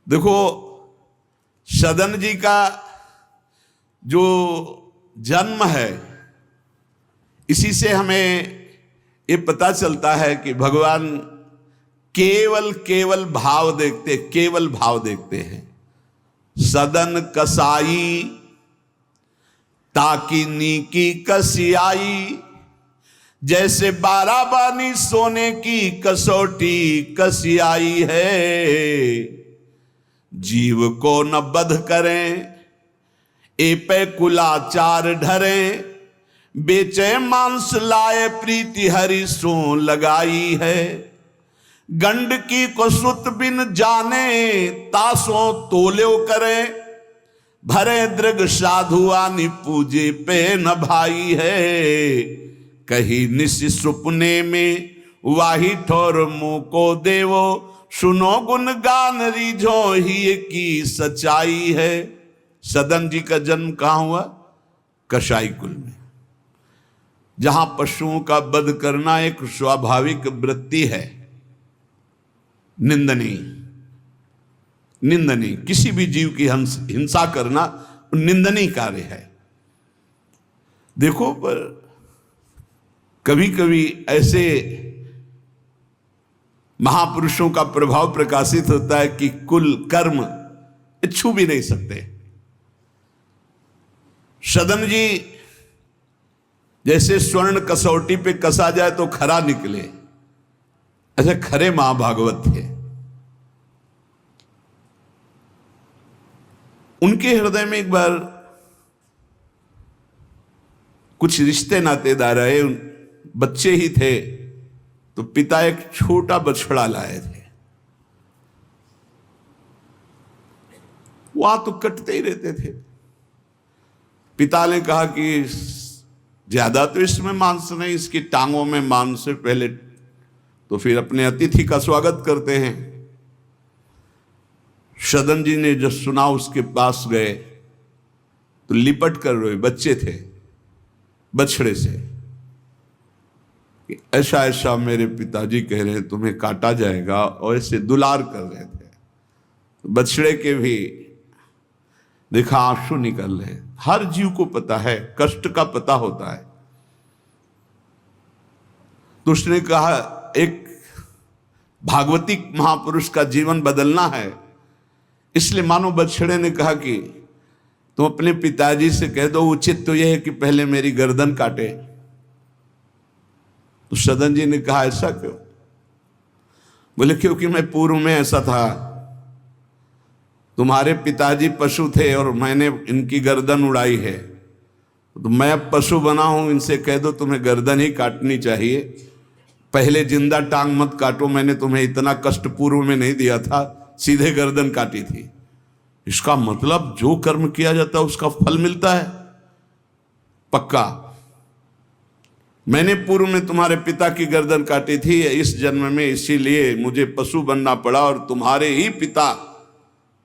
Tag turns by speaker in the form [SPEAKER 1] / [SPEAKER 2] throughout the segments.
[SPEAKER 1] देखो, सदन जी का जो जन्म है, इसी से हमें ये पता चलता है कि भगवान केवल भाव देखते, केवल भाव देखते हैं। सदन कसाई ताकि नीकी कसियाई, जैसे बाराबानी सोने की कसौटी कसियाई है। जीव को न बध करें ए पे कुलाचार ढरें, बेचे मांस लाए प्रीति हरि सो लगाई है। गंडकी को सुत बिन जाने तासों तोल्यो करे, भरे दृग साधु आनि पूजे पे न भाई है। कही निशि सुपने में वाही ठोर मुंह को देवो, सुनो गुण गान रीझो ही की सच्चाई है। सदन जी का जन्म कहां हुआ? कसाई कुल में, जहां पशुओं का वध करना एक स्वाभाविक वृत्ति है। निंदनीय किसी भी जीव की हिंसा करना निंदनीय कार्य है। देखो, पर कभी कभी ऐसे महापुरुषों का प्रभाव प्रकाशित होता है कि कुल कर्म छू भी नहीं सकते। सदन जी जैसे स्वर्ण कसौटी पे कसा जाए तो खरा निकले, ऐसे खरे महाभागवत थे। उनके हृदय में एक बार कुछ रिश्ते नातेदार आए, बच्चे ही थे, तो पिता एक छोटा बछड़ा लाए थे। वहां तो कटते ही रहते थे। पिता ने कहा कि ज्यादा तो इसमें मांस नहीं, इसकी टांगों में मांस से पहले तो फिर अपने अतिथि का स्वागत करते हैं। सदन जी ने जब सुना उसके पास गए तो लिपट कर रोए। बच्चे थे, बछड़े से कि ऐसा ऐसा मेरे पिताजी कह रहे हैं तुम्हें काटा जाएगा, और ऐसे दुलार कर रहे थे। बछड़े के भी देखा आंसू निकल रहे। हर जीव को पता है, कष्ट का पता होता है। तो उसने कहा एक भागवती महापुरुष का जीवन बदलना है, इसलिए मानो बछड़े ने कहा कि तुम अपने पिताजी से कह दो, उचित तो यह है कि पहले मेरी गर्दन काटे। तो सदन जी ने कहा ऐसा क्यों? बोले क्योंकि मैं पूर्व में ऐसा था, तुम्हारे पिताजी पशु थे और मैंने इनकी गर्दन उड़ाई है, तो मैं अब पशु बना हूं, इनसे कह दो तुम्हें गर्दन ही काटनी चाहिए, पहले जिंदा टांग मत काटो, मैंने तुम्हें इतना कष्ट पूर्व में नहीं दिया था, सीधे गर्दन काटी थी। इसका मतलब जो कर्म किया जाता है उसका फल मिलता है पक्का। मैंने पूर्व में तुम्हारे पिता की गर्दन काटी थी इस जन्म में, इसीलिए मुझे पशु बनना पड़ा, और तुम्हारे ही पिता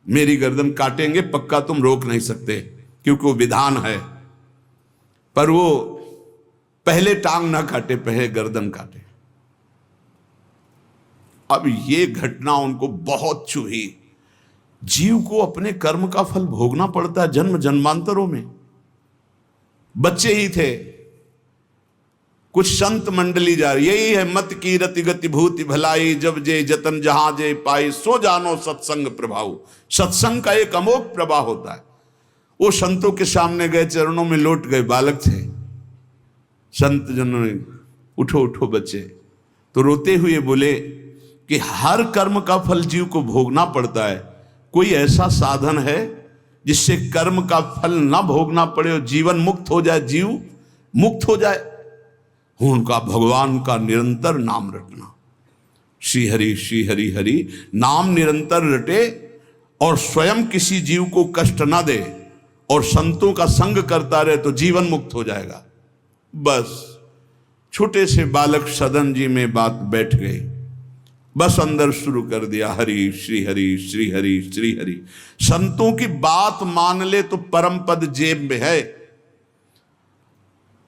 [SPEAKER 1] मेरी गर्दन काटेंगे पक्का, तुम रोक नहीं सकते क्योंकि वो विधान है। पर वो पहले टांग ना काटे, पहले गर्दन काटे। अब ये घटना उनको बहुत चुभी। जीव को अपने कर्म का फल भोगना पड़ता है जन्म जन्मांतरों में। बच्चे ही थे, कुछ संत मंडली जा रही, यही है मत की रति गति भूति भलाई, जब जे जतन जहां जे पाई, सो जानो सत्संग प्रभाव। सत्संग का एक अमोघ प्रभाव होता है। वो संतों के सामने गए, चरणों में लौट गए, बालक थे। संत जनों ने उठो उठो बच्चे, तो रोते हुए बोले कि हर कर्म का फल जीव को भोगना पड़ता है, कोई ऐसा साधन है जिससे कर्म का फल ना भोगना पड़े और जीवन मुक्त हो जाए, जीव मुक्त हो जाए? उनका भगवान का निरंतर नाम रटना। श्री हरि हरि नाम निरंतर रटे और स्वयं किसी जीव को कष्ट ना दे और संतों का संग करता रहे तो जीवन मुक्त हो जाएगा। बस छोटे से बालक सदन जी में बात बैठ गई, बस अंदर शुरू कर दिया हरि श्री हरि श्री हरि श्री हरि। संतों की बात मान ले तो परम पद जेब में है।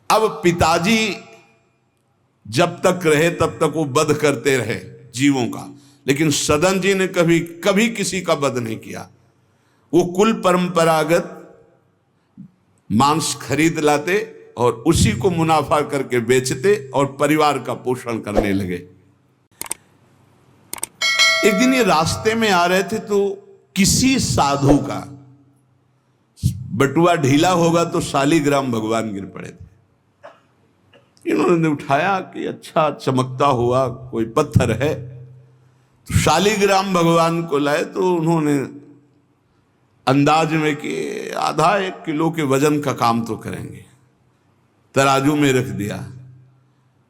[SPEAKER 1] अब पिताजी जब तक रहे तब तक वो वध करते रहे जीवों का, लेकिन सदन जी ने कभी कभी किसी का वध नहीं किया। वो कुल परंपरागत मांस खरीद लाते और उसी को मुनाफा करके बेचते और परिवार का पोषण करने लगे। एक दिन ये रास्ते में आ रहे थे तो किसी साधु का बटुआ ढीला होगा तो शालिग्राम भगवान गिर पड़े थे। इन्होंने उठाया कि अच्छा चमकता हुआ कोई पत्थर है, तो शालिग्राम भगवान को लाए तो उन्होंने अंदाज में कि आधा 1 किलो के वजन का काम तो करेंगे, तराजू में रख दिया।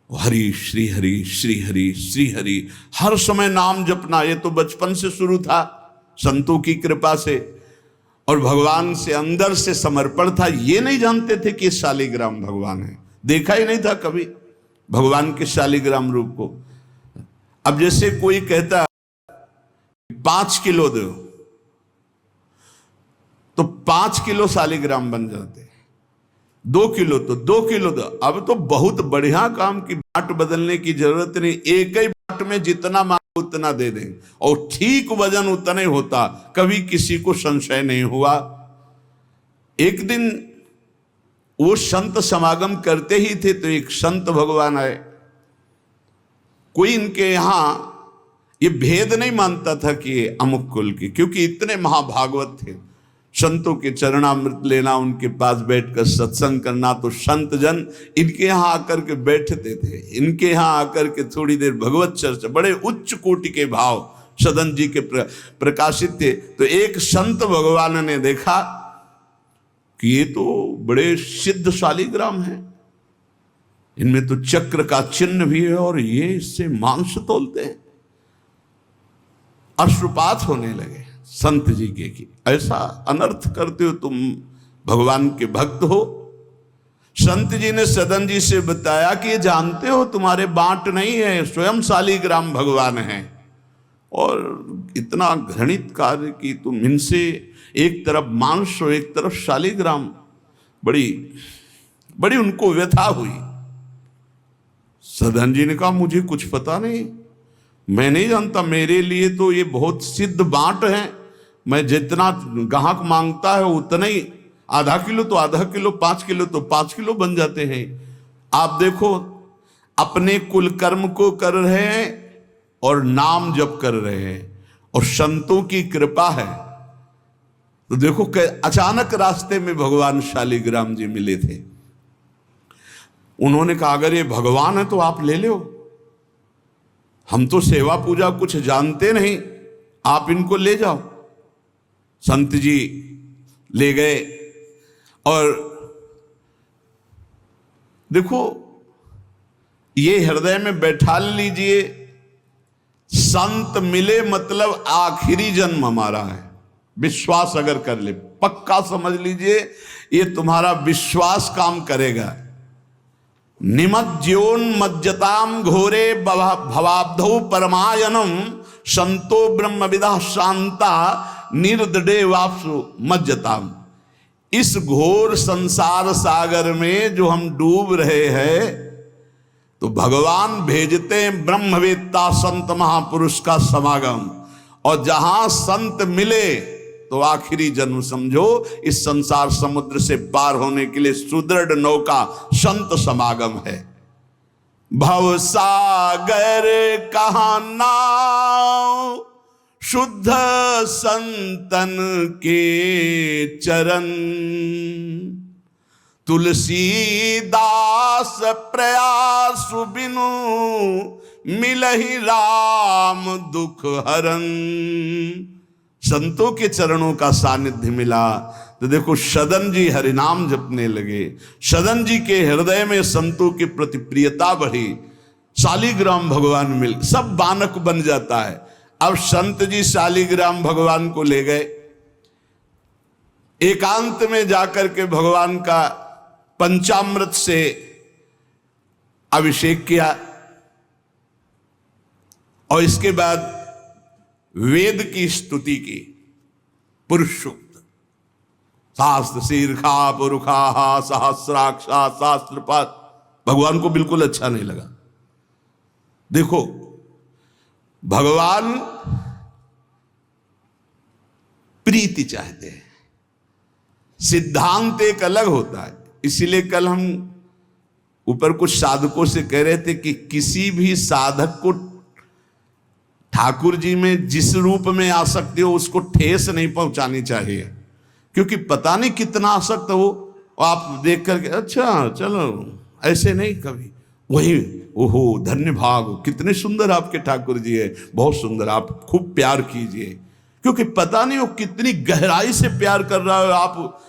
[SPEAKER 1] हरि श्री हरि श्री हरि श्री हरि, हर समय नाम जपना। ये तो बचपन से शुरू था संतों की कृपा से, और भगवान से अंदर से समर्पण था। ये नहीं जानते थे कि शालिग्राम भगवान है, देखा ही नहीं था कभी भगवान के शालिग्राम रूप को। अब जैसे कोई कहता 5 किलो दो तो 5 किलो शालिग्राम बन जाते, 2 किलो तो 2 किलो दो। अब तो बहुत बढ़िया काम की बाट बदलने की जरूरत नहीं, एक ही बाट में जितना मांगो उतना दे दें और ठीक वजन उतना ही होता, कभी किसी को संशय नहीं हुआ। एक दिन वो संत समागम करते ही थे तो एक संत भगवान आए। कोई इनके यहां ये भेद नहीं मानता था कि ये अमुक कुल के, क्योंकि इतने महाभागवत थे। संतों के चरणामृत लेना, उनके पास बैठकर सत्संग करना, तो संत जन इनके यहाँ आकर के बैठते थे, इनके यहाँ आकर के थोड़ी देर भगवत चर्चा, बड़े उच्च कोटि के भाव सदन जी के प्रकाशित थे। तो एक संत भगवान ने देखा कि ये तो बड़े सिद्ध शालिग्राम हैं, इनमें तो चक्र का चिन्ह भी है और ये इससे मांस तोलते हैं। अश्रुपात होने लगे संत जी के कि ऐसा अनर्थ करते हो तुम, भगवान के भक्त हो। संत जी ने सदन जी से बताया कि ये जानते हो तुम्हारे बांट नहीं है, स्वयं शालिग्राम भगवान हैं, और इतना घृणित कार्य कि तुम इनसे एक तरफ मांस और एक तरफ शालिग्राम। बड़ी बड़ी उनको व्यथा हुई। सदन जी ने कहा मुझे कुछ पता नहीं, मैं नहीं जानता, मेरे लिए तो ये बहुत सिद्ध बांट है, मैं जितना ग्राहक मांगता है उतना ही, आधा किलो तो आधा किलो, 5 किलो तो 5 किलो बन जाते हैं। आप देखो अपने कुल कर्म को कर रहे हैं और नाम जप कर रहे हैं और संतों की कृपा है। तो देखो अचानक रास्ते में भगवान शालिग्राम जी मिले थे। उन्होंने कहा अगर ये भगवान है तो आप ले लो, हम तो सेवा पूजा कुछ जानते नहीं, आप इनको ले जाओ। संत जी ले गए और देखो ये हृदय में बैठा लीजिए, संत मिले मतलब आखिरी जन्म हमारा है। विश्वास अगर कर ले, पक्का समझ लीजिए ये तुम्हारा विश्वास काम करेगा। निमज्जोन्मज्जताम घोरे भवाब्धौ परमायनम संतो ब्रह्मविदा शांता निर्दडे वापसु मज्जताम। इस घोर संसार सागर में जो हम डूब रहे हैं, तो भगवान भेजते हैं ब्रह्मवेत्ता संत महापुरुष का समागम, और जहां संत मिले तो आखिरी जन्म समझो इस संसार समुद्र से पार होने के लिए सुदृढ़ नौका संत समागम है। भव सागर कहाँ नाव, शुद्ध संतन के चरण, तुलसीदास प्रयास बिनु मिलहि राम दुख हरन। संतों के चरणों का सानिध्य मिला तो देखो सदन जी हरिनाम जपने लगे, सदन जी के हृदय में संतों की प्रति प्रियता बढ़ी, शालिग्राम भगवान मिल, सब बानक बन जाता है। अब संत जी शालिग्राम भगवान को ले गए, एकांत में जाकर के भगवान का पंचामृत से अभिषेक किया और इसके बाद वेद की स्तुति की, पुरुष सूक्त, शास्त्र शीर्षा पुरुखा सहस्राक्षा शास्त्रपात। भगवान को बिल्कुल अच्छा नहीं लगा। देखो भगवान प्रीति चाहते हैं, सिद्धांत एक अलग होता है। इसीलिए कल हम ऊपर कुछ साधकों से कह रहे थे कि किसी भी साधक को ठाकुर जी में जिस रूप में आसक्ति हो उसको ठेस नहीं पहुंचानी चाहिए, क्योंकि पता नहीं कितना आसक्त हो, आप देख करके अच्छा चलो, ऐसे नहीं कभी वही ओहो धन्य भाग, कितने सुंदर आपके ठाकुर जी है, बहुत सुंदर, आप खूब प्यार कीजिए, क्योंकि पता नहीं वो कितनी गहराई से प्यार कर रहा है आप,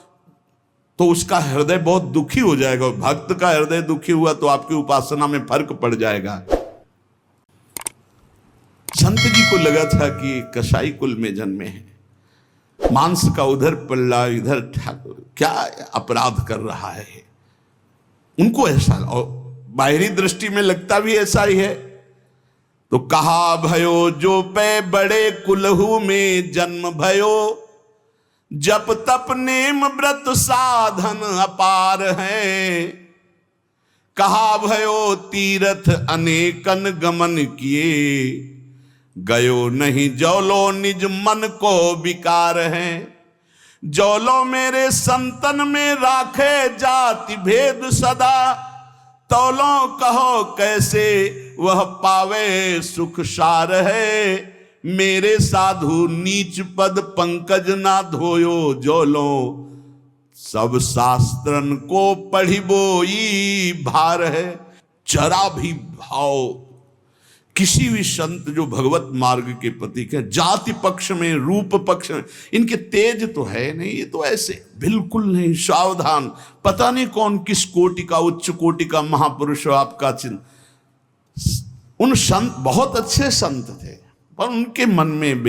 [SPEAKER 1] तो उसका हृदय बहुत दुखी हो जाएगा। भक्त का हृदय दुखी हुआ तो आपकी उपासना में फर्क पड़ जाएगा। संत जी को लगा था कि कसाई कुल में जन्मे हैं, मांस का उधर पल्ला इधर ठाकुर, क्या अपराध कर रहा है उनको ऐसा, और बाहरी दृष्टि में लगता भी ऐसा ही है। तो कहा भयो जो पे बड़े कुलहू में जन्म भयो, जप तप नेम व्रत साधन अपार है। कहा भयो तीर्थ अनेकन गमन किए, गयो नहीं जौलो निज मन को विकार है। जौलो मेरे संतन में राखे जाति भेद सदा, तौलो कहो कैसे वह पावे सुख सार है। मेरे साधु नीच पद पंकज ना धोयो, जोलो सब शास्त्रन को पढ़ी बोई भार है। जरा भी भाव किसी भी संत जो भगवत मार्ग के प्रतीक है, जाति पक्ष में रूप पक्ष में इनके तेज तो है नहीं, ये तो ऐसे बिल्कुल नहीं, सावधान, पता नहीं कौन किस कोटि का उच्च कोटि का महापुरुष हो आपका चिन्ह। उन संत बहुत अच्छे संत थे, पर उनके मन में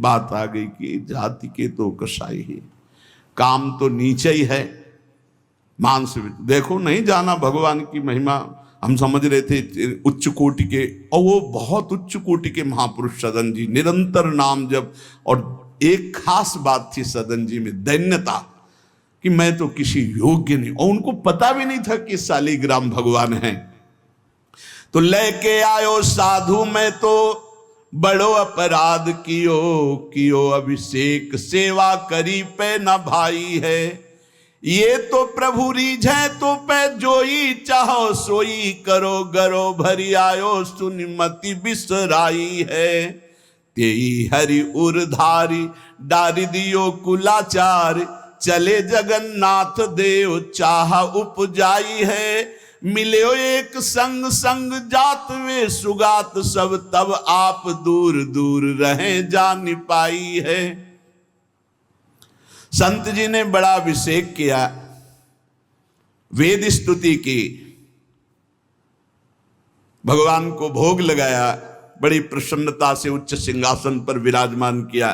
[SPEAKER 1] बात आ गई कि जाति के तो कसाई ही, काम तो नीचे ही है, मांस देखो नहीं जाना भगवान की महिमा। हम समझ रहे थे उच्च कोटि के, और वो बहुत उच्च कोटि के महापुरुष सदन जी, निरंतर नाम जप, और एक खास बात थी सदन जी में दैन्यता, कि मैं तो किसी योग्य नहीं, और उनको पता भी नहीं था कि शालिग्राम भगवान हैं। तो लेके आयो साधु मैं तो बड़ो अपराध कियो अभिषेक सेवा करी पे न भाई है। ये तो प्रभु रीझे तो पे जोई चाहो सोई, करो गरो भरी आयो सुनिमति बिसराई है। तेई हरि उरधारी डारी दियो कुलाचार, चले जगन्नाथ देव चाह उपजाई है। मिलो एक संग संग जात वे सुगात सब, तब आप दूर दूर रहे जान पाई है। संत जी ने बड़ा अभिषेक किया, वेद स्तुति की, भगवान को भोग लगाया, बड़ी प्रसन्नता से उच्च सिंहासन पर विराजमान किया।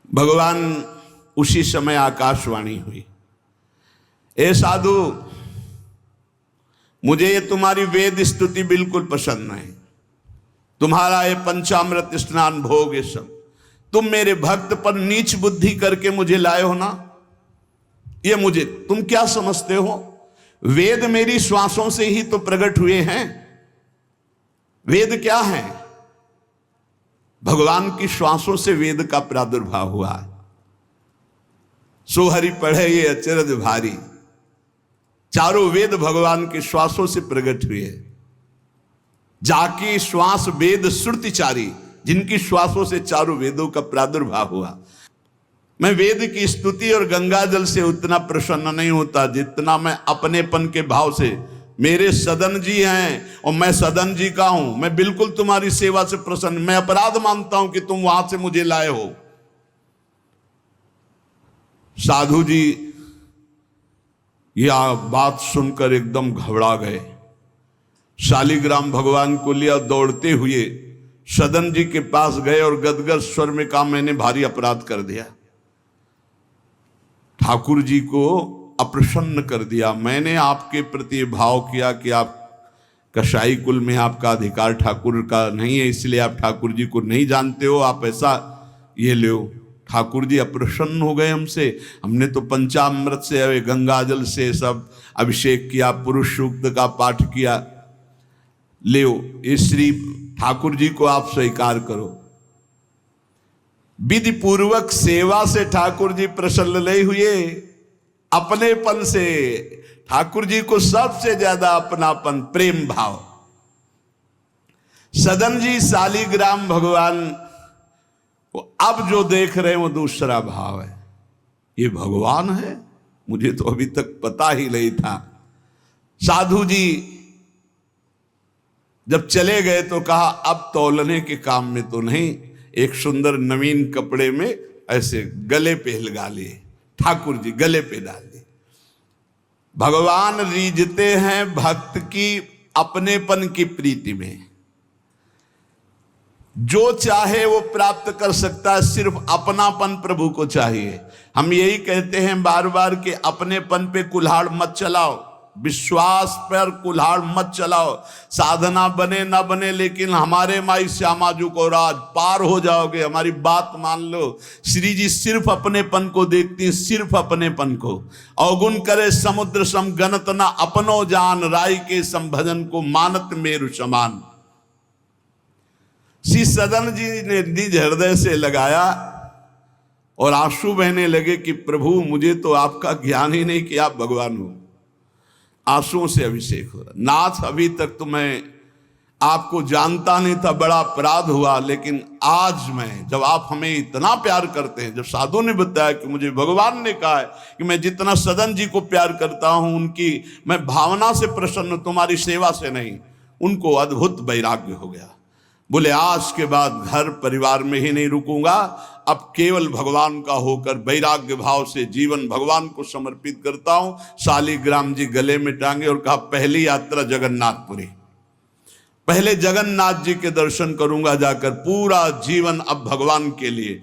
[SPEAKER 1] भगवान उसी समय आकाशवाणी हुई, ए साधु मुझे ये तुम्हारी वेद स्तुति बिल्कुल पसंद नहीं, तुम्हारा ये पंचामृत स्नान भोग ये सब, तुम मेरे भक्त पर नीच बुद्धि करके मुझे लाए हो ना, ये मुझे तुम क्या समझते हो? वेद मेरी श्वासों से ही तो प्रकट हुए हैं। वेद क्या है? भगवान की श्वासों से वेद का प्रादुर्भाव हुआ है। सो हरि पढ़े ये अचरज भारी, चारों वेद भगवान के श्वासों से प्रकट हुए। जाकी श्वास वेद श्रुतिचारी, जिनकी श्वासों से चारों वेदों का प्रादुर्भाव हुआ। मैं वेद की स्तुति और गंगा जल से उतना प्रसन्न नहीं होता जितना मैं अपनेपन के भाव से, मेरे सदन जी हैं और मैं सदन जी का हूं, मैं बिल्कुल तुम्हारी सेवा से प्रसन्न, मैं अपराध मानता हूं कि तुम वहां से मुझे लाए हो। साधु जी यह बात सुनकर एकदम घबरा गए, शालिग्राम भगवान को लिया, दौड़ते हुए सदन जी के पास गए और गदगद स्वर में कहा, मैंने भारी अपराध कर दिया, ठाकुर जी को अप्रसन्न कर दिया। मैंने आपके प्रति भाव किया कि आप कसाई कुल में आपका अधिकार ठाकुर का नहीं है, इसलिए आप ठाकुर जी को नहीं जानते हो, आप ऐसा ये लो। ठाकुर जी अप्रसन्न हो गए हमसे, हमने तो पंचामृत से गंगा जल से सब अभिषेक किया, पुरुष सूक्त का पाठ किया। ले ये श्री ठाकुर जी को आप स्वीकार करो। विधि पूर्वक सेवा से ठाकुर जी प्रसन्न नहीं हुए, अपनेपन से ठाकुर जी को सबसे ज्यादा अपनापन, प्रेम भाव। सदन जी शालिग्राम भगवान को अब जो देख रहे हैं वो दूसरा भाव है। ये भगवान है, मुझे तो अभी तक पता ही नहीं था। साधु जी जब चले गए तो कहा अब तौलने के काम में तो नहीं, एक सुंदर नवीन कपड़े में ऐसे गले पे लगा लिए, ठाकुर जी गले पे डाल दिए। भगवान रीझते हैं भक्त की अपनेपन की प्रीति में, जो चाहे वो प्राप्त कर सकता है, सिर्फ अपनापन प्रभु को चाहिए। हम यही कहते हैं बार बार कि अपनेपन पे कुल्हाड़ मत चलाओ, विश्वास पर कुल्हाड़ मत चलाओ। साधना बने ना बने, लेकिन हमारे माई श्यामा जी को राज पार हो जाओगे, हमारी बात मान लो। श्री जी सिर्फ अपनेपन को देखती, सिर्फ अपनेपन को। अवगुण करे समुद्र सम गणत ना अपनो जान, राय के संभजन को मानत मेरु समान। श्री सदन जी ने निज हृदय से लगाया और आंसू बहने लगे कि प्रभु मुझे तो आपका ज्ञान ही नहीं कि आप भगवान हो। आंसुओं से अभिषेक हो रहा, नाथ अभी तक तो मैं आपको जानता नहीं था, बड़ा अपराध हुआ, लेकिन आज मैं, जब आप हमें इतना प्यार करते हैं, जब साधु ने बताया कि मुझे भगवान ने कहा है कि मैं जितना सदन जी को प्यार करता हूं उनकी मैं भावना से प्रसन्न, तुम्हारी सेवा से नहीं, उनको अद्भुत वैराग्य हो गया। बोले आज के बाद घर परिवार में ही नहीं रुकूंगा, अब केवल भगवान का होकर वैराग्य भाव से जीवन भगवान को समर्पित करता हूं। शालिग्राम जी गले में टांगे और कहा पहली यात्रा जगन्नाथपुरी, पहले जगन्नाथ जी के दर्शन करूंगा जाकर, पूरा जीवन अब भगवान के लिए।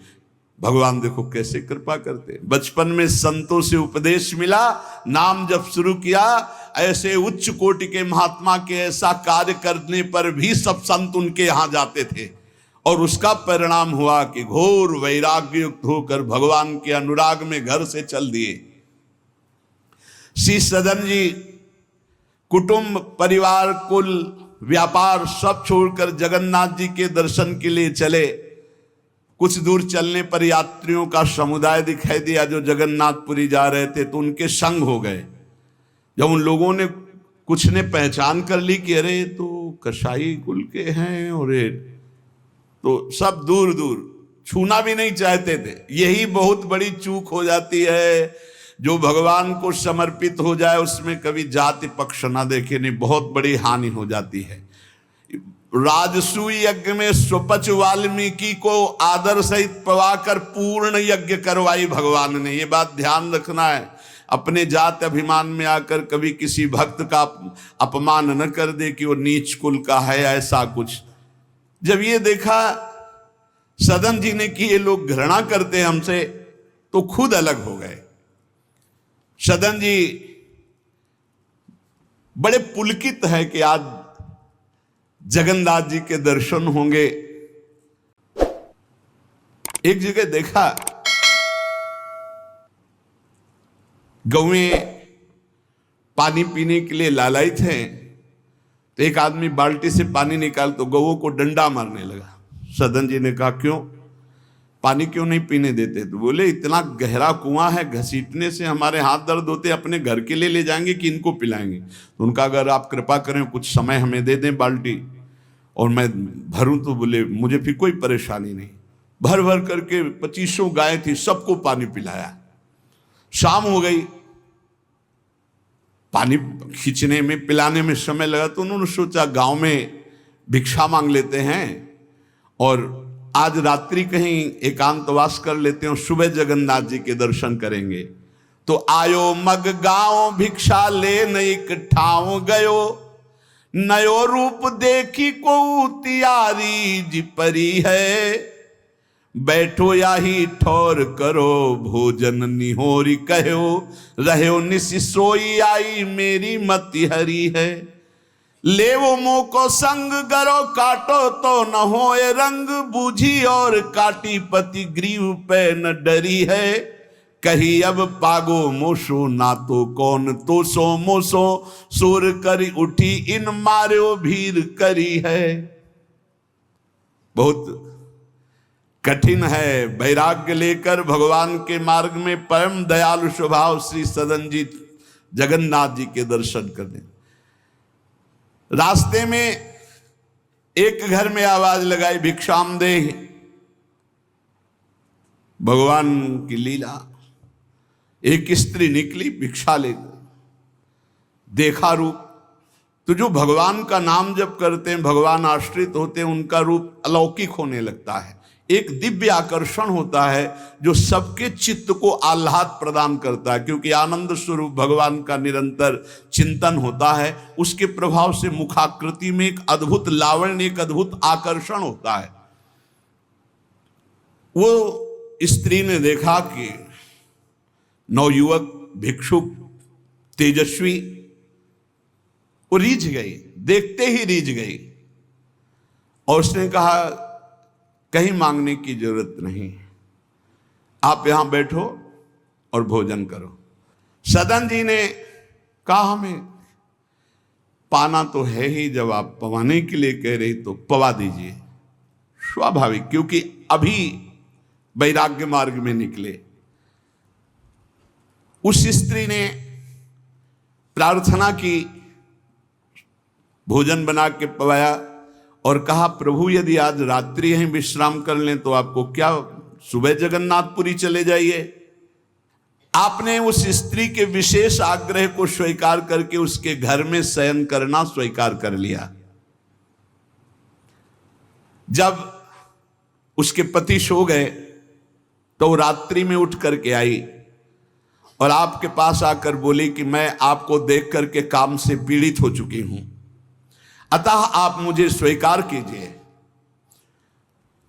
[SPEAKER 1] भगवान देखो कैसे कृपा करते। बचपन में संतों से उपदेश मिला, नाम जब शुरू किया, ऐसे उच्च कोटि के महात्मा के ऐसा कार्य करने पर भी सब संत उनके यहां जाते थे, और उसका परिणाम हुआ कि घोर वैराग्य युक्त होकर भगवान के अनुराग में घर से चल दिए। श्री सदन जी कुटुंब परिवार कुल व्यापार सब छोड़कर जगन्नाथ जी के दर्शन के लिए चले। कुछ दूर चलने पर यात्रियों का समुदाय दिखाई दिया जो जगन्नाथपुरी जा रहे थे, तो उनके संग हो गए। जब उन लोगों ने कुछ ने पहचान कर ली कि अरे तो कसाई कुल के हैं, और तो सब दूर दूर छूना भी नहीं चाहते थे। यही बहुत बड़ी चूक हो जाती है, जो भगवान को समर्पित हो जाए उसमें कभी जाति पक्ष ना देखे, नहीं बहुत बड़ी हानि हो जाती है। राजसूय यज्ञ में स्वपच वाल्मीकि को आदर सहित पवाकर पूर्ण यज्ञ करवाई भगवान ने। ये बात ध्यान रखना है, अपने जात अभिमान में आकर कभी किसी भक्त का अपमान न कर दे कि वो नीच कुल का है, ऐसा कुछ। जब ये देखा सदन जी ने कि ये लोग घृणा करते हैं हमसे, तो खुद अलग हो गए। सदन जी बड़े पुलकित है कि आज जगन्नाथ जी के दर्शन होंगे। एक जगह देखा गौएं पानी पीने के लिए लालायित हैं, तो एक आदमी बाल्टी से पानी निकाल तो गौओं को डंडा मारने लगा। सदन जी ने कहा क्यों, पानी क्यों नहीं पीने देते? तो बोले इतना गहरा कुआं है, घसीटने से हमारे हाथ दर्द होते, अपने घर के लिए ले जाएंगे कि इनको पिलाएंगे? तो उनका अगर आप कृपा करें कुछ समय हमें दे दें बाल्टी और मैं भरूं, तो बोले मुझे फिर कोई परेशानी नहीं। भर भर करके 2500 गाय थी, सबको पानी पिलाया। शाम हो गई, पानी खींचने में पिलाने में समय लगा, तो उन्होंने सोचा गांव में भिक्षा मांग लेते हैं और आज रात्रि कहीं एकांतवास कर लेते हैं, सुबह जगन्नाथ जी के दर्शन करेंगे। तो आयो मग गांव भिक्षा ले नई ठाव गयो, नयो रूप देखी को तियारी जी परी है, बैठो याही ठौर करो भोजन निहोरी कहो, रहो निसि सोई आई मेरी मति हरी है, ले वो मुंह को संग गरो काटो तो न होए रंग, बूझी और काटी पति ग्रीव पे न डरी है, कही अब पागो मोसो, ना तो कौन तो सो मोसो, सुर करी उठी इन मार्यो भीर करी है। बहुत कठिन है वैराग्य लेकर भगवान के मार्ग में परम दयालु स्वभाव श्री सदन जी जगन्नाथ जी के दर्शन करने। रास्ते में एक घर में आवाज लगाई, भिक्षाम दे। भगवान की लीला, एक स्त्री निकली भिक्षा लेकर, देखा रूप। तो जो भगवान का नाम जप करते हैं, भगवान आश्रित होते हैं, उनका रूप अलौकिक होने लगता है। एक दिव्य आकर्षण होता है जो सबके चित्त को आह्लाद प्रदान करता है, क्योंकि आनंद स्वरूप भगवान का निरंतर चिंतन होता है। उसके प्रभाव से मुखाकृति में एक अद्भुत लावण्य, एक अद्भुत आकर्षण होता है। वो स्त्री ने देखा कि नवयुवक भिक्षुक तेजस्वी, वो रीझ गई, देखते ही रीझ गई। और उसने कहा कहीं मांगने की जरूरत नहीं, आप यहां बैठो और भोजन करो। सदन जी ने कहा हमें पाना तो है ही, जब आप पवाने के लिए कह रही तो पवा दीजिए। स्वाभाविक, क्योंकि अभी वैराग्य मार्ग में निकले। उस स्त्री ने प्रार्थना की, भोजन बना के पवाया और कहा प्रभु यदि आज रात्रि यहीं विश्राम कर लें तो आपको क्या, सुबह जगन्नाथपुरी चले जाइए। आपने उस स्त्री के विशेष आग्रह को स्वीकार करके उसके घर में शयन करना स्वीकार कर लिया। जब उसके पति सो गए तो रात्रि में उठ करके आई और आपके पास आकर बोली कि मैं आपको देख करके काम से पीड़ित हो चुकी हूं, अतः आप मुझे स्वीकार कीजिए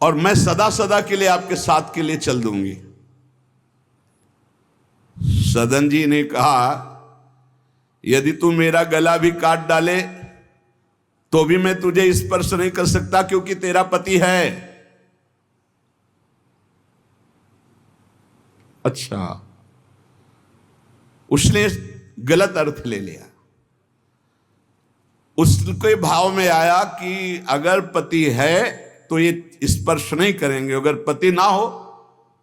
[SPEAKER 1] और मैं सदा सदा के लिए आपके साथ के लिए चल दूंगी। सदन जी ने कहा यदि तू मेरा गला भी काट डाले तो भी मैं तुझे स्पर्श नहीं कर सकता, क्योंकि तेरा पति है। अच्छा, उसने गलत अर्थ ले लिया। उसके भाव में आया कि अगर पति है तो ये स्पर्श नहीं करेंगे, अगर पति ना हो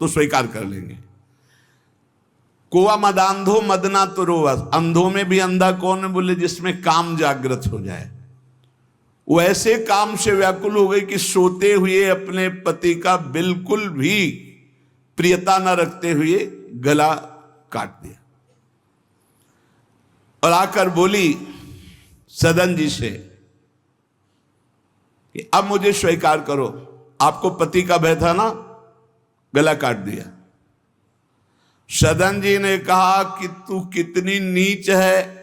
[SPEAKER 1] तो स्वीकार कर लेंगे। कोआ मदांधो मदना तो रोवा, अंधों में भी अंधा कौन है, बोले जिसमें काम जागृत हो जाए। वो ऐसे काम से व्याकुल हो गई कि सोते हुए अपने पति का बिल्कुल भी प्रियता न रखते हुए गला काट दिया और आकर बोली सदन जी से कि अब मुझे स्वीकार करो, आपको पति का भय था ना, गला काट दिया। सदन जी ने कहा कि तू कितनी नीच है,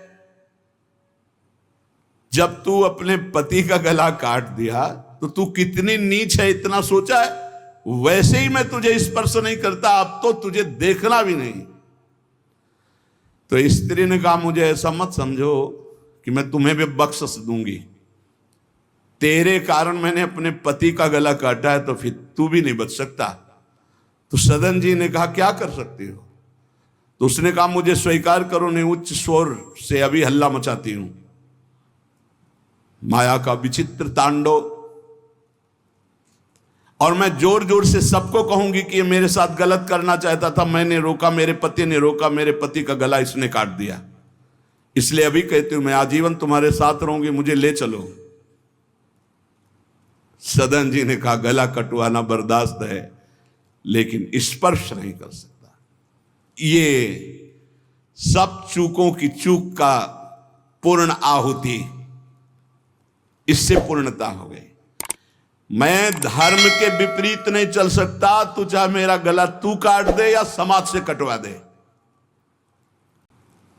[SPEAKER 1] जब तू अपने पति का गला काट दिया तो तू कितनी नीच है, इतना सोचा है? वैसे ही मैं तुझे स्पर्श नहीं करता, अब तो तुझे देखना भी नहीं। तो स्त्री ने कहा मुझे ऐसा मत समझो कि मैं तुम्हें भी बख्श दूंगी, तेरे कारण मैंने अपने पति का गला काटा है तो फिर तू भी नहीं बच सकता। तो सदन जी ने कहा क्या कर सकती हो? तो उसने कहा मुझे स्वीकार करो, नहीं उच्च स्वर से अभी हल्ला मचाती हूं। माया का विचित्र तांडव, और मैं जोर जोर से सबको कहूंगी कि ये मेरे साथ गलत करना चाहता था, मैंने रोका, मेरे पति ने रोका, मेरे पति का गला इसने काट दिया, इसलिए अभी कहती हूं मैं आजीवन तुम्हारे साथ रहूंगी, मुझे ले चलो। सदन जी ने कहा गला कटवाना बर्दाश्त है लेकिन स्पर्श नहीं कर सकता। ये सब चूकों की चूक का पूर्ण आहुति, इससे पूर्णता हो गई। मैं धर्म के विपरीत नहीं चल सकता, तू चाहे मेरा गला तू काट दे या समाज से कटवा दे।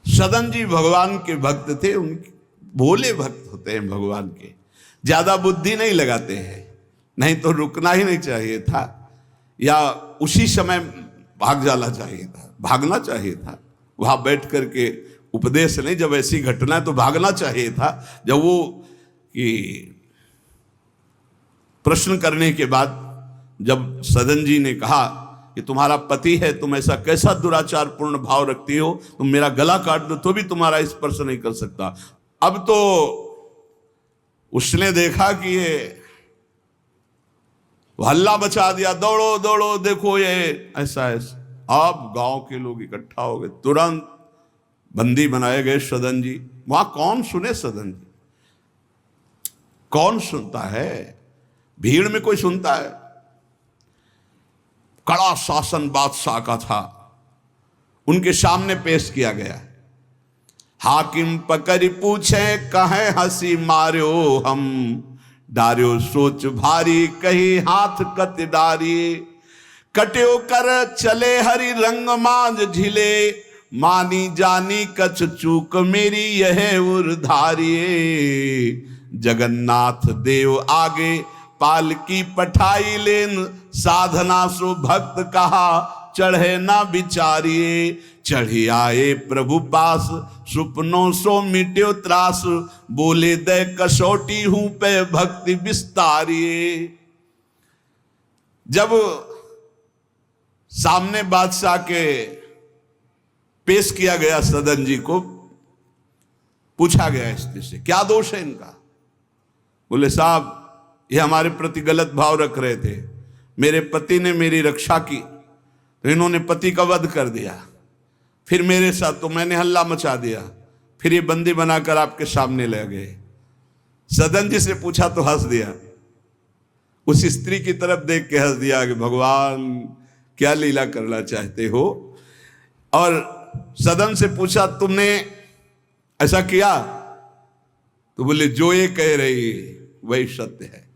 [SPEAKER 1] सदन जी भगवान के भक्त थे, उनके भोले भक्त होते हैं भगवान के, ज्यादा बुद्धि नहीं लगाते हैं, नहीं तो रुकना ही नहीं चाहिए था या उसी समय भाग जाना चाहिए था, भागना चाहिए था। वहां बैठ करके उपदेश नहीं, जब ऐसी घटना है तो भागना चाहिए था। जब वो कि प्रश्न करने के बाद जब सदन जी ने कहा कि तुम्हारा पति है, तुम ऐसा कैसा दुराचार पूर्ण भाव रखती हो, तुम मेरा गला काट दो तो भी तुम्हारा स्पर्श नहीं कर सकता। अब तो उसने देखा कि ये हल्ला मचा दिया, दौड़ो दौड़ो देखो ये ऐसा ऐसा। अब गांव के लोग इकट्ठा हो गए, तुरंत बंदी बनाए गए सदन जी। वहां कौन सुने सदन जी, कौन सुनता है, भीड़ में कोई सुनता है। कड़ा शासन बादशाह का था, उनके सामने पेश किया गया। हाकिम पकड़ पूछे कहे हंसी मार्यो हम, डार्यो सोच भारी कही हाथ कत डारी। कट्यो कर चले हरि रंग मांझ झिले, मानी जानी कछ चूक मेरी यह उर्धारिये। जगन्नाथ देव आगे पालकी पठाई लेन, साधना सो भक्त कहा चढ़े ना बिचारिये। चढ़े आए प्रभु पास सुपनों सो मिट्यो त्रास, बोले दे कसौटी हूं पे भक्ति विस्तारिये। जब सामने बादशाह के पेश किया गया, सदन जी को पूछा गया स्त्री से क्या दोष है इनका। बोले साहब ये हमारे प्रति गलत भाव रख रहे थे, मेरे पति ने मेरी रक्षा की तो इन्होंने पति का वध कर दिया, फिर मेरे साथ तो मैंने हल्ला मचा दिया, फिर ये बंदी बनाकर आपके सामने ले गए। सदन जी से पूछा तो हंस दिया, उस स्त्री की तरफ देख के हंस दिया कि भगवान क्या लीला करना चाहते हो। और सदन से पूछा तुमने ऐसा किया, तो बोले जो ये कह रही वही सत्य है।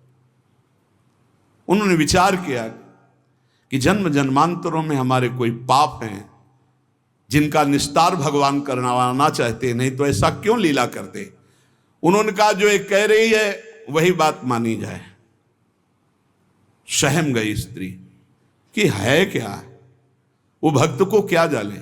[SPEAKER 1] उन्होंने विचार किया कि जन्म जन्मांतरों में हमारे कोई पाप हैं जिनका निस्तार भगवान करवाना चाहते, नहीं तो ऐसा क्यों लीला करते। उन्होंने कहा जो ये कह रही है वही बात मानी जाए। सहम गई स्त्री कि है क्या, वो भक्त को क्या जाने।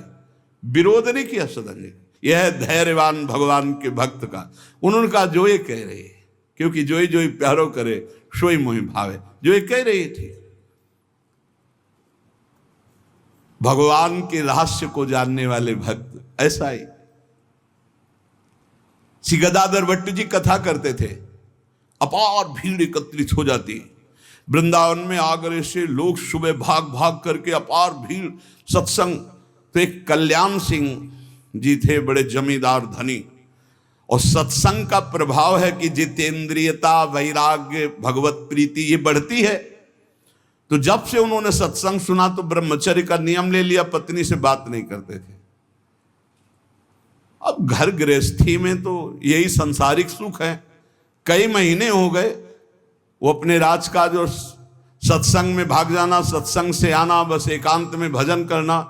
[SPEAKER 1] विरोध नहीं किया सदन ने, यह धैर्यवान भगवान के भक्त का। उन्होंने कहा जो ये कह रही है, क्योंकि जो ही प्यारो करे सोई मोहि भावे, जो ये कह रही थी। भगवान के रहस्य को जानने वाले भक्त ऐसा ही। श्री गदाधर भट्ट जी कथा करते थे, अपार भीड़ एकत्रित हो जाती, वृंदावन में आगरे से लोग सुबह भाग भाग करके अपार भीड़ सत्संग। तो एक कल्याण सिंह जी थे, बड़े जमींदार धनी, और सत्संग का प्रभाव है कि जितेंद्रियता, वैराग्य, भगवत प्रीति ये बढ़ती है। तो जब से उन्होंने सत्संग सुना तो ब्रह्मचर्य का नियम ले लिया, पत्नी से बात नहीं करते थे। अब घर गृहस्थी में तो यही संसारिक सुख है। कई महीने हो गए वो अपने राजकाज और सत्संग में भाग जाना, सत्संग से आना, बस एकांत में भजन करना।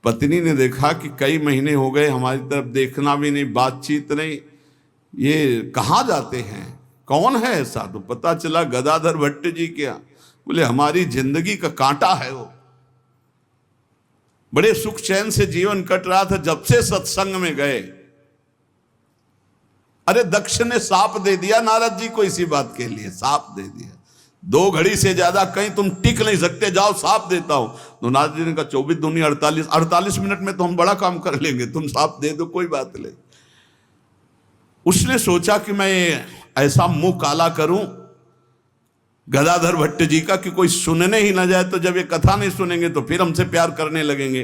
[SPEAKER 1] पत्नी ने देखा कि कई महीने हो गए हमारी तरफ देखना भी नहीं, बातचीत नहीं, ये कहाँ जाते हैं, कौन है ऐसा। तो पता चला गदाधर भट्ट जी क्या। बोले हमारी जिंदगी का कांटा है वो, बड़े सुख चैन से जीवन कट रहा था, जब से सत्संग में गए। अरे दक्ष ने साप दे दिया नारद जी को इसी बात के लिए, साप दे दिया। 2 घड़ी से ज्यादा कहीं तुम टिक नहीं सकते, जाओ साप देता हूं। तो नारद जी ने कहा 24 दूनी 48 मिनट में तो हम बड़ा काम कर लेंगे, तुम साप दे दो कोई बात नहीं। उसने सोचा कि मैं ऐसा मुंह काला करूं गदाधर भट्ट जी का कि कोई सुनने ही ना जाए, तो जब ये कथा नहीं सुनेंगे तो फिर हमसे प्यार करने लगेंगे।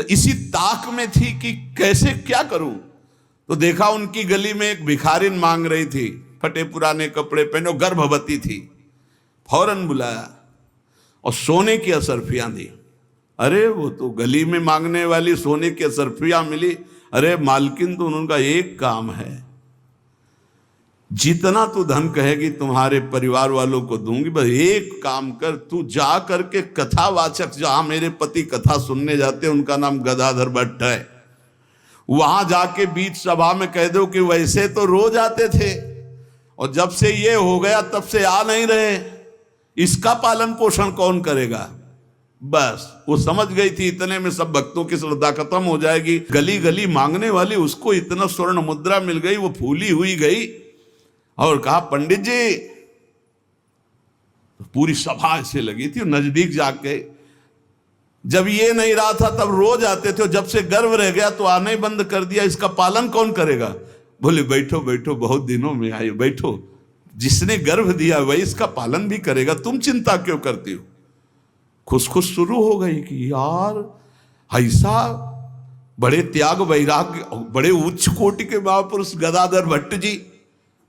[SPEAKER 1] इसी ताक में थी कि कैसे क्या करूं। तो देखा उनकी गली में एक भिखारिन मांग रही थी, फटे पुराने कपड़े पहने, गर्भवती थी। फौरन बुलाया और सोने की असरफियां दी। अरे वो तो गली में मांगने वाली सोने की असरफियां मिली। अरे मालकिन तो उनका एक काम है, जितना तू धन कहेगी तुम्हारे परिवार वालों को दूंगी, बस एक काम कर, तू जा करके कथावाचक, जहां मेरे पति कथा सुनने जाते हैं उनका नाम गदाधर भट्ट है, वहां जाके बीच सभा में कह दो कि वैसे तो रोज आते थे और जब से ये हो गया तब से आ नहीं रहे, इसका पालन पोषण कौन करेगा। बस वो समझ गई थी इतने में सब भक्तों की श्रद्धा खत्म हो जाएगी। गली गली मांगने वाली उसको इतना स्वर्ण मुद्रा मिल गई, वो फूली हुई गई और कहा पंडित जी तो पूरी सभा ऐसे लगी थी, नजदीक जाके जब ये नहीं रहा था तब रोज आते थे, जब से गर्भ रह गया तो आना ही बंद कर दिया, इसका पालन कौन करेगा? बोले बैठो बैठो, बहुत दिनों में आए, बैठो, जिसने गर्भ दिया वही इसका पालन भी करेगा, तुम चिंता क्यों करती हो? खुश खुश शुरू हो गई कि यार ऐसा बड़े त्याग वैराग्य, बड़े उच्च कोटि के महापुरुष गदाधर भट्ट जी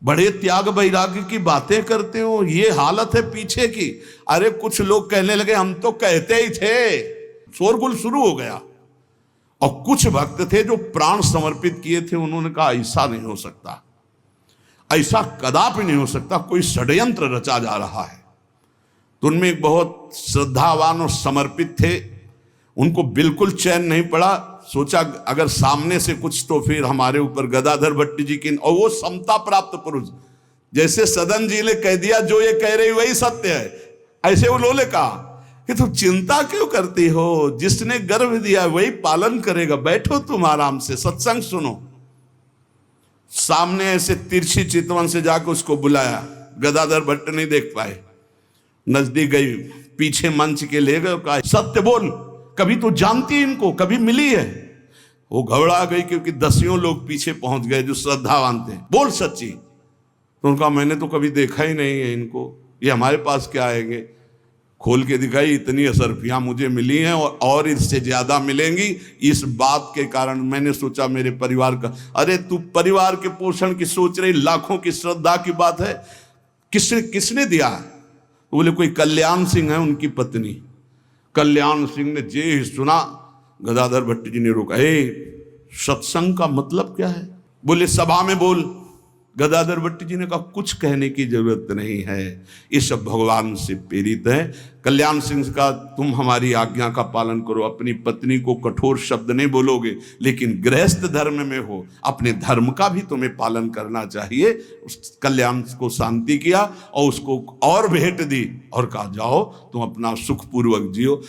[SPEAKER 1] बड़े त्याग वैराग्य की बातें करते हो, ये हालत है पीछे की। अरे कुछ लोग कहने लगे हम तो कहते ही थे, शोरगुल शुरू हो गया। और कुछ भक्त थे जो प्राण समर्पित किए थे, उन्होंने कहा ऐसा नहीं हो सकता, ऐसा कदापि नहीं हो सकता, कोई षड्यंत्र रचा जा रहा है। तो उनमें एक बहुत श्रद्धावान और समर्पित थे, उनको बिल्कुल चैन नहीं पड़ा। सोचा अगर सामने से कुछ तो फिर हमारे ऊपर गदाधर भट्ट जी की, और वो समता प्राप्त पुरुष, जैसे सदन जी ने कह दिया जो ये कह रही वही सत्य है, ऐसे उन्होंने कहा कि तुम चिंता क्यों करती हो, जिसने गर्भ दिया वही पालन करेगा, बैठो तुम आराम से सत्संग सुनो। सामने ऐसे तिरछी चितवन से जाकर उसको बुलाया, गदाधर भट्ट नहीं देख पाए, नजदीक गई, पीछे मंच के ले गए, कहा सत्य बोल, कभी तो जानती इनको, कभी मिली है? वो घबरा गई क्योंकि दसियों लोग पीछे पहुंच गए जो श्रद्धावान थे, बोल सच्ची। तो उनका मैंने तो कभी देखा ही नहीं है इनको, ये हमारे पास क्या आएंगे? खोल के दिखाई, इतनी असरफियां मुझे मिली हैं और इससे ज्यादा मिलेंगी। इस बात के कारण मैंने सोचा मेरे परिवार का, अरे तू परिवार के पोषण की सोच रही, लाखों की श्रद्धा की बात है, किसने दिया? बोले कोई कल्याण सिंह है उनकी पत्नी। कल्याण सिंह ने जे ही सुना, गदाधर भट्ट जी ने रोका, सत्संग का मतलब क्या है? बोले सभा में बोल। गदाधर भट्ट जी ने कहा कुछ कहने की जरूरत नहीं है, ये सब भगवान से प्रेरित है। कल्याण सिंह का तुम हमारी आज्ञा का पालन करो, अपनी पत्नी को कठोर शब्द नहीं बोलोगे, लेकिन गृहस्थ धर्म में हो, अपने धर्म का भी तुम्हें पालन करना चाहिए। उस कल्याण को शांति किया और उसको और भेंट दी और कहा जाओ तुम अपना सुखपूर्वक जियो।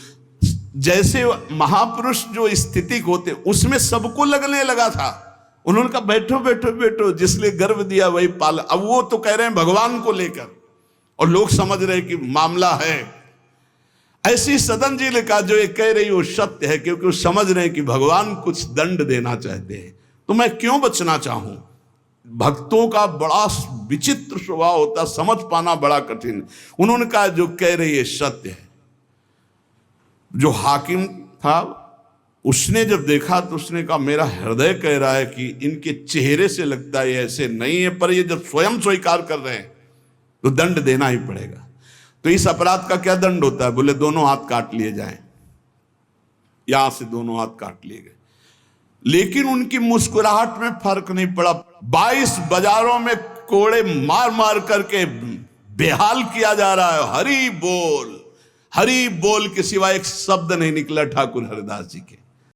[SPEAKER 1] जैसे महापुरुष जो स्थिति होते उसमें सबको लगने लगा था। उन्होंने कहा बैठो बैठो बैठो, जिसने गर्भ दिया वही पालन। अब वो तो कह रहे हैं भगवान को लेकर, और लोग समझ रहे हैं कि मामला है। ऐसी सदन जी ने कहा जो ये कह रही वो सत्य है, क्योंकि वो समझ रहे हैं कि भगवान कुछ दंड देना चाहते हैं, तो मैं क्यों बचना चाहूं। भक्तों का बड़ा विचित्र स्वभाव होता, समझ पाना बड़ा कठिन। उन्होंने कहा जो कह रही है सत्य है। जो हाकिम था उसने जब देखा तो उसने कहा मेरा हृदय कह रहा है कि इनके चेहरे से लगता है ऐसे नहीं है, पर ये जब स्वयं स्वीकार कर रहे हैं तो दंड देना ही पड़ेगा। तो इस अपराध का क्या दंड होता है? बोले दोनों हाथ काट लिए जाएं। यहां से दोनों हाथ काट लिए गए, लेकिन उनकी मुस्कुराहट में फर्क नहीं पड़ा। 22 बाजारों में कोड़े मार मार करके बेहाल किया जा रहा है। हरि बोल के सिवा एक शब्द नहीं निकला ठाकुर हरिदास जी के।